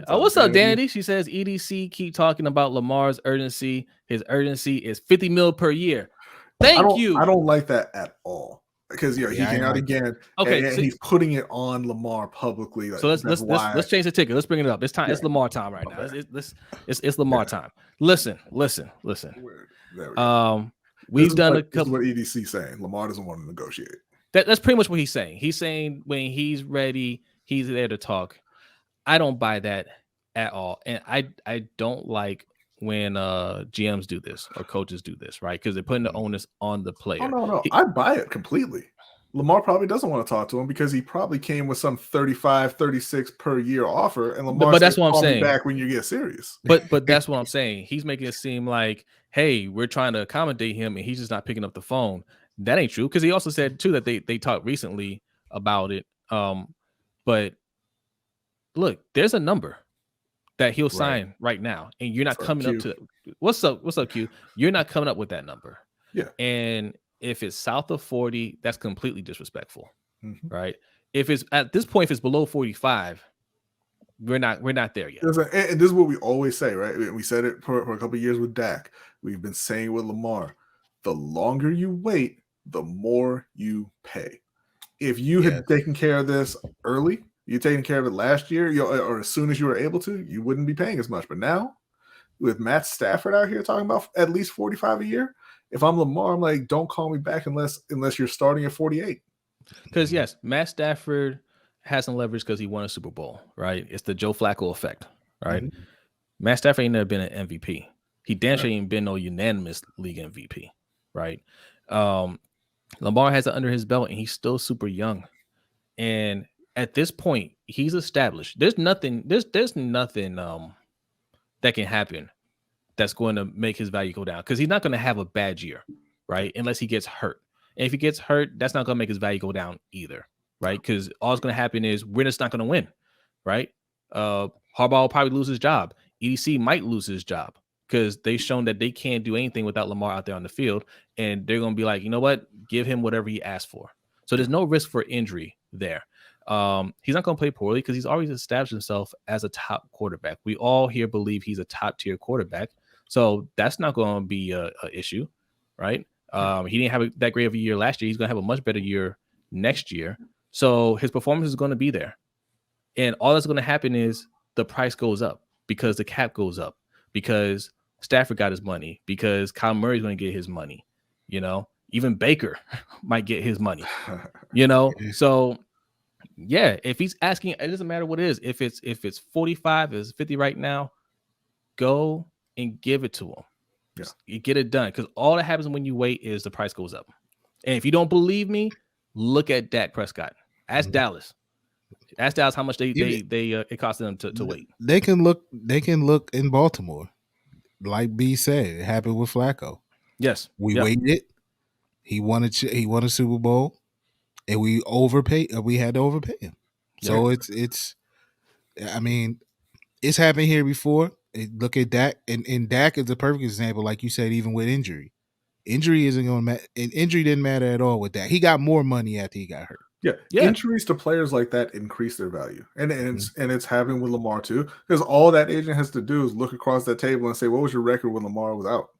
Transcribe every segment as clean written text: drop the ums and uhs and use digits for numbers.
What's up, Danity? She says EDC keep talking about Lamar's urgency. His urgency is 50 mil per year. Thank you. I don't like that at all because he came out again. Okay, and he's putting it on Lamar publicly. So let's change the ticket. Let's bring it up. It's time. Yeah. It's Lamar time right now. It's Lamar time. Listen. We've done a couple. This is what EDC saying. Lamar doesn't want to negotiate. That's pretty much what he's saying. He's saying when he's ready, he's there to talk. I don't buy that at all, and I don't like when GMs do this or coaches do this, right? Because they're putting the onus on the player. Oh, no. I buy it completely. Lamar probably doesn't want to talk to him because he probably came with some 35, 36 per year offer, and Lamar. But that's what I'm saying. Back when you get serious. But that's what I'm saying. He's making it seem like, hey, we're trying to accommodate him, and he's just not picking up the phone. That ain't true, because he also said too that they talked recently about it. But look, there's a number that he'll sign right now, and you're not coming up to what's up, Q? You're not coming up with that number. Yeah. And if it's south of 40, that's completely disrespectful. Right? If it's at this point, if it's below 45, we're not there yet. And this is what we always say, right? We said it for a couple of years with Dak. We've been saying with Lamar, the longer you wait, the more you pay. If you had taken care of this early, you taking care of it last year, or as soon as you were able to, you wouldn't be paying as much. But now, with Matt Stafford out here talking about at least 45 a year, if I'm Lamar, I'm like, don't call me back unless you're starting at 48. Because yes, Matt Stafford has some leverage because he won a Super Bowl, right? It's the Joe Flacco effect, right? Matt Stafford ain't never been an MVP. He damn sure ain't been no unanimous league MVP, right? Lamar has it under his belt, and he's still super young. And at this point, he's established. There's nothing that can happen that's going to make his value go down, because he's not going to have a bad year, right? Unless he gets hurt. And if he gets hurt, that's not going to make his value go down either, right? Because all that's going to happen is we're just not going to win, right? Harbaugh will probably lose his job. EDC might lose his job because they've shown that they can't do anything without Lamar out there on the field. And they're going to be like, you know what? Give him whatever he asked for. So there's no risk for injury there. He's not going to play poorly because he's always established himself as a top quarterback. We all here believe he's a top tier quarterback. So that's not going to be a issue, right? He didn't have that great of a year last year. He's going to have a much better year next year. So his performance is going to be there. And all that's going to happen is the price goes up because the cap goes up, because Stafford got his money, because Kyle Murray's going to get his money, even Baker might get his money, So yeah, if he's asking, it doesn't matter what it is. If it's 45, if it's 50 right now, go and give it to him. Yeah. You get it done, because all that happens when you wait is the price goes up. And if you don't believe me, look at Dak Prescott. Ask Dallas. Ask Dallas how much it cost them to wait. They can look in Baltimore, like B said. It happened with Flacco. Yes, we waited. He won a Super Bowl, and we overpaid. We had to overpay him. So it's. I mean, it's happened here before. Look at Dak, and Dak is a perfect example. Like you said, even with injury isn't going to matter. Injury didn't matter at all with Dak. He got more money after he got hurt. Yeah. Injuries to players like that increase their value, and it's happening with Lamar too, because all that agent has to do is look across that table and say, "What was your record when Lamar was out?"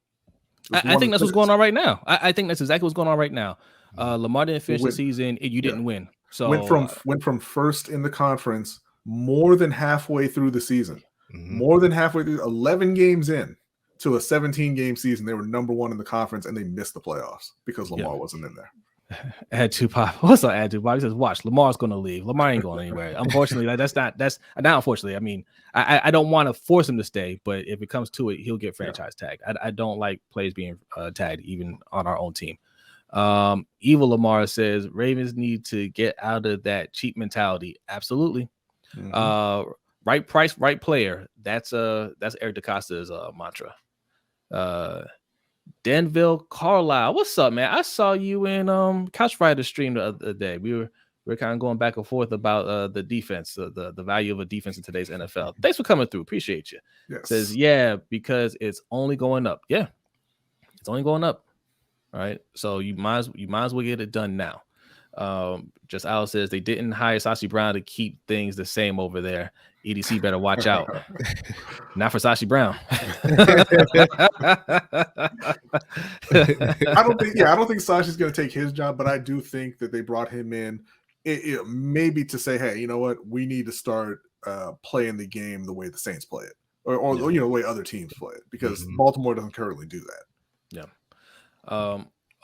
I think that's what's going on right now. I think that's exactly what's going on right now. Lamar didn't finish the season, and you didn't win. So went from first in the conference more than halfway through the season, more than halfway through, 11 games in to a 17-game season. They were number one in the conference, and they missed the playoffs because Lamar wasn't in there. Add to Pop. What's up, Add to Pop? He says, watch, Lamar's going to leave. Lamar ain't going anywhere. Unfortunately, that's not unfortunately. I mean, I don't want to force him to stay, but if it comes to it, he'll get franchise tagged. I don't like players being tagged, even on our own team. Evil Lamar says, Ravens need to get out of that cheap mentality. Absolutely. Right price, right player. That's Eric DeCosta's mantra. Denville Carlisle, what's up, man? I saw you in Couch Rider stream the other day. We were kind of going back and forth about the defense, the value of a defense in today's NFL. Thanks for coming through. Appreciate you. Yes. Says, because it's only going up. Yeah, it's only going up. All right. So you might as well get it done now. Just Al says they didn't hire Sashi Brown to keep things the same over there. EDC better watch out. Not for Sashi Brown. I don't think Sashi's going to take his job, but I do think that they brought him in maybe to say, hey, you know what, we need to start playing the game the way the Saints play it, or the way other teams play it, because Baltimore doesn't currently do that. Yeah.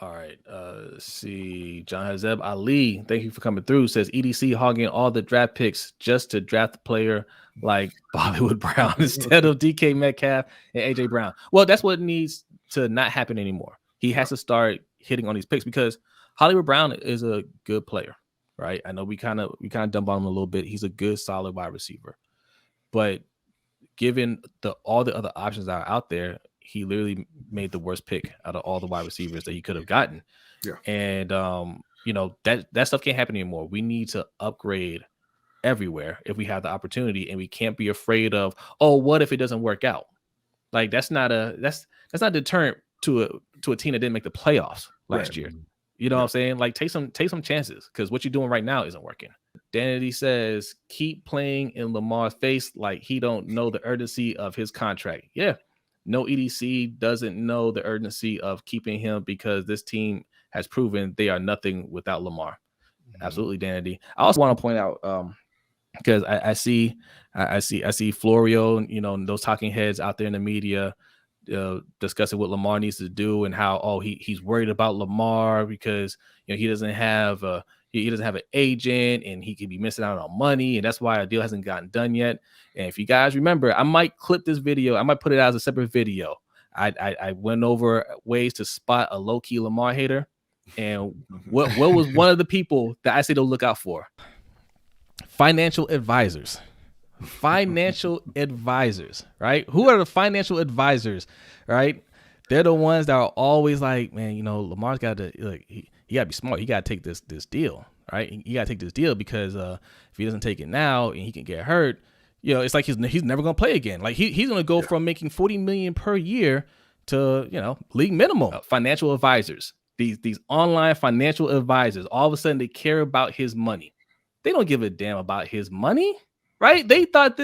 All right. Let's see. John Hazeb Ali, thank you for coming through. Says EDC hogging all the draft picks just to draft a player like Bollywood Brown instead of DK Metcalf and AJ Brown. Well, that's what needs to not happen anymore. He has to start hitting on these picks, because Hollywood Brown is a good player, right? I know we kind of dump on him a little bit. He's a good, solid wide receiver, but given all the other options that are out there, he literally made the worst pick out of all the wide receivers that he could have gotten. Yeah. And, that stuff can't happen anymore. We need to upgrade everywhere if we have the opportunity, and we can't be afraid of, oh, what if it doesn't work out? Like, that's not a deterrent to a team that didn't make the playoffs last year. You know what I'm saying? Like, take some chances, because what you're doing right now isn't working. Danity says, keep playing in Lamar's face like he don't know the urgency of his contract. Yeah. No, EDC doesn't know the urgency of keeping him, because this team has proven they are nothing without Lamar. Absolutely, Danity. I also want to point out, because I see Florio, those talking heads out there in the media discussing what Lamar needs to do, and how he's worried about Lamar because he doesn't have an agent, and he could be missing out on money, and that's why a deal hasn't gotten done yet. And if you guys remember, I might clip this video. I might put it out as a separate video. I went over ways to spot a low-key Lamar hater, and what was one of the people that I say to look out for? Financial advisors. Financial advisors, right? Who are the financial advisors, right? They're the ones that are always like, man, Lamar's got to, he got to be smart. He got to take this deal, right? He got to take this deal, because if he doesn't take it now and he can get hurt, it's like he's never going to play again. Like he's going to go from making $40 million per year to, league minimum. Financial advisors, these online financial advisors, all of a sudden they care about his money. They don't give a damn about his money, right? They thought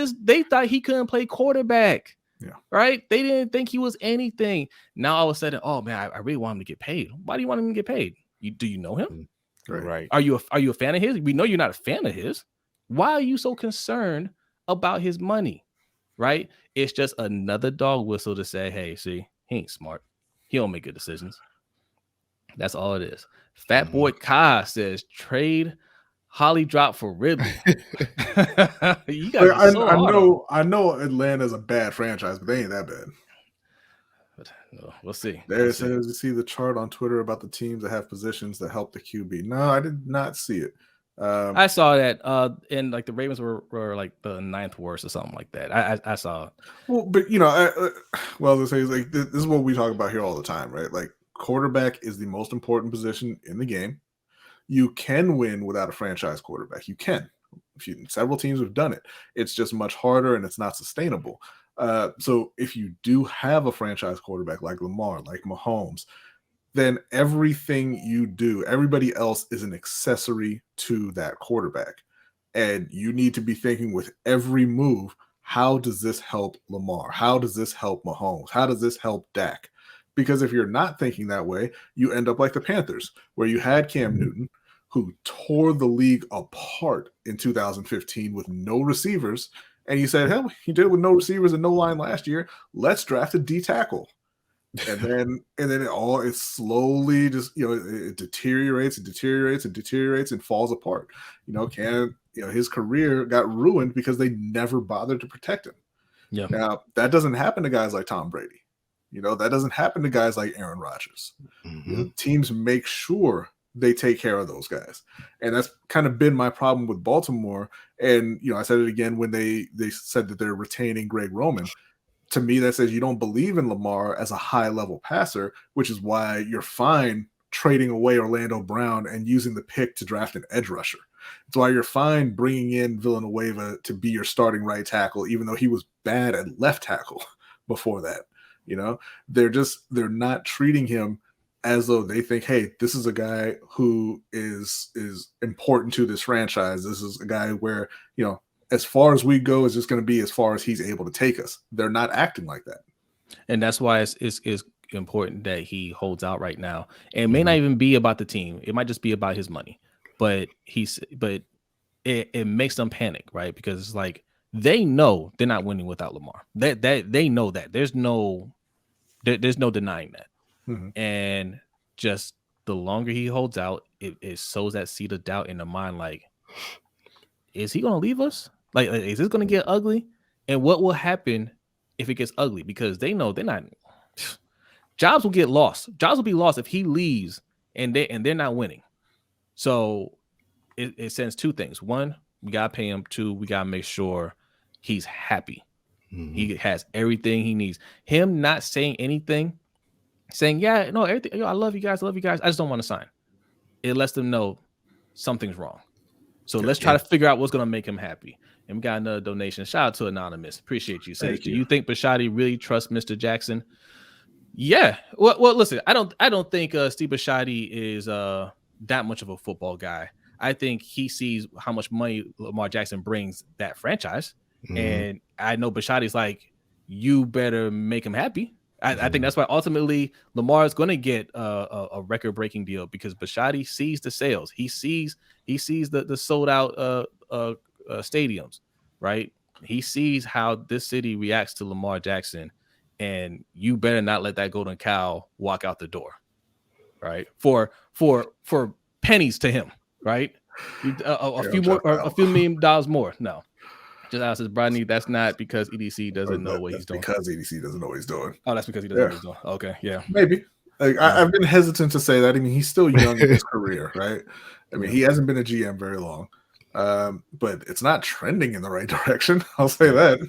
he couldn't play quarterback. Yeah. Right. They didn't think he was anything. Now all of a sudden, oh man, I really want him to get paid. Why do you want him to get paid? Do you know him? Right. Are you a fan of his? We know you're not a fan of his. Why are you so concerned about his money? Right. It's just another dog whistle to say, hey, see, he ain't smart. He don't make good decisions. That's all it is. Fat Boy Kai says trade Holly drop for Ridley. You got I know Atlanta's a bad franchise, but they ain't that bad. But we'll see. It says you see the chart on Twitter about the teams that have positions that help the QB. No, I did not see it. I saw that, and like the Ravens were like the 9th worst or something like that. I saw it. Well, but let's say like this is what we talk about here all the time, right? Like, quarterback is the most important position in the game. You can win without a franchise quarterback. You can. Several teams have done it. It's just much harder, and it's not sustainable. So if you do have a franchise quarterback like Lamar, like Mahomes, then everything you do, everybody else is an accessory to that quarterback. And you need to be thinking with every move, how does this help Lamar? How does this help Mahomes? How does this help Dak? Because if you're not thinking that way, you end up like the Panthers, where you had Cam Newton, who tore the league apart in 2015 with no receivers. And you said, hell, he did it with no receivers and no line last year. Let's draft a D tackle. And then it slowly just, it deteriorates and falls apart. His career got ruined because they never bothered to protect him. Yeah. Now, that doesn't happen to guys like Tom Brady. That doesn't happen to guys like Aaron Rodgers. Teams make sure they take care of those guys. And that's kind of been my problem with Baltimore. And, I said it again when they said that they're retaining Greg Roman. To me, that says you don't believe in Lamar as a high-level passer, which is why you're fine trading away Orlando Brown and using the pick to draft an edge rusher. It's why you're fine bringing in Villanueva to be your starting right tackle, even though he was bad at left tackle before that. They're not treating him as though they think, hey, this is a guy who is important to this franchise. This is a guy where, you know, as far as we go is just going to be as far as he's able to take us. They're not acting like that. And that's why it's important that he holds out right now. And it may not even be about the team. It might just be about his money. But it makes them panic, right? Because it's like they know they're not winning without Lamar. They know that. There's no denying that. And just the longer he holds out, it sows that seed of doubt in the mind. Like, is he going to leave us? Like, is this going to get ugly? And what will happen if it gets ugly? Because they know they're not. Jobs will get lost. Jobs will be lost if he leaves and they're not winning. So it sends two things. One, we gotta pay him. Two, we gotta make sure he's happy. He has everything he needs. Him not saying anything, saying, yeah, no, everything, I love you guys, I just don't want to sign. It lets them know something's wrong. So let's try to figure out what's gonna make him happy. And we got another donation. Shout out to Anonymous. Appreciate you. Says, do you think Bisciotti really trusts Mr. Jackson? Yeah. Well, listen, I don't think Steve Bisciotti is that much of a football guy. I think he sees how much money Lamar Jackson brings that franchise. And I know Bisciotti's like, you better make him happy. I think that's why ultimately Lamar is going to get a record-breaking deal, because Bisciotti sees the sales. He sees the sold-out stadiums, right? He sees how this city reacts to Lamar Jackson, and you better not let that golden cow walk out the door, right? For pennies to him, right? A few more, or a few $1 million more. No, just as Brodny, that's not because EDC doesn't know what he's doing. Because EDC doesn't know what he's doing. Oh, that's because he doesn't know what he's doing. Okay, yeah, maybe. Like, I've been hesitant to say that. I mean, he's still young in his career, right? I mean, he hasn't been a GM very long, but it's not trending in the right direction. I'll say that.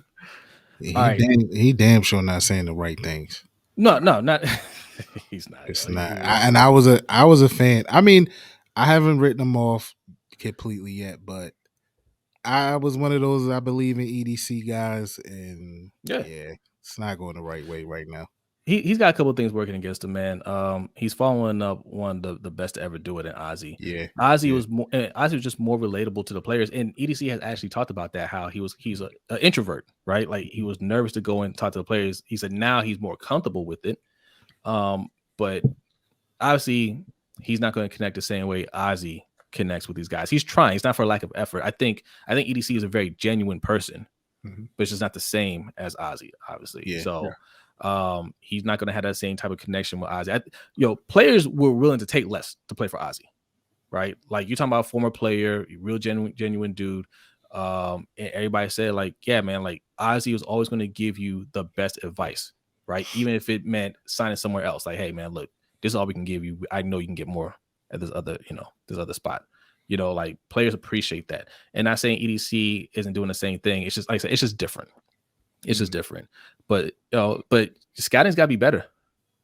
He damn sure not saying the right things. No, not. He's not. It's not. I was a fan. I mean, I haven't written him off completely yet, but I was one of those I believe in EDC guys, and yeah, it's not going the right way right now. He's got a couple of things working against him, man. He's following up one of the best to ever do it in Ozzy. Yeah, Ozzy was just more relatable to the players, and EDC has actually talked about that, how he's an introvert, right? Like, he was nervous to go and talk to the players. He said now he's more comfortable with it, but obviously he's not going to connect the same way Ozzy connects with these guys. He's trying. It's not for lack of effort. I think EDC is a very genuine person, but it's just not the same as Ozzy, obviously. Yeah, so. He's not going to have that same type of connection with Ozzy. Players were willing to take less to play for Ozzy, right? Like, you're talking about a former player, real genuine dude. And everybody said, like, yeah, man, like, Ozzy was always going to give you the best advice, right? Even if it meant signing somewhere else. Like, hey, man, look, this is all we can give you. I know you can get more at this other spot. Like, players appreciate that. And not saying EDC isn't doing the same thing. It's just, like I said, it's just different. It's just different. But scouting's got to be better,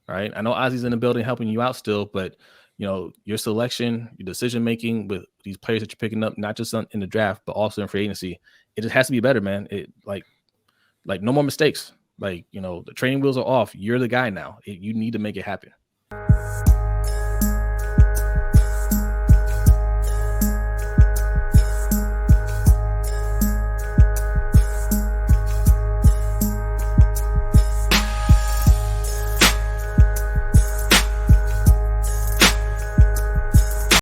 right? I know Ozzy's in the building helping you out still, but your selection, your decision making with these players that you're picking up, not just in the draft, but also in free agency, it just has to be better, man. It like no more mistakes. Like, the training wheels are off. You're the guy now. You need to make it happen.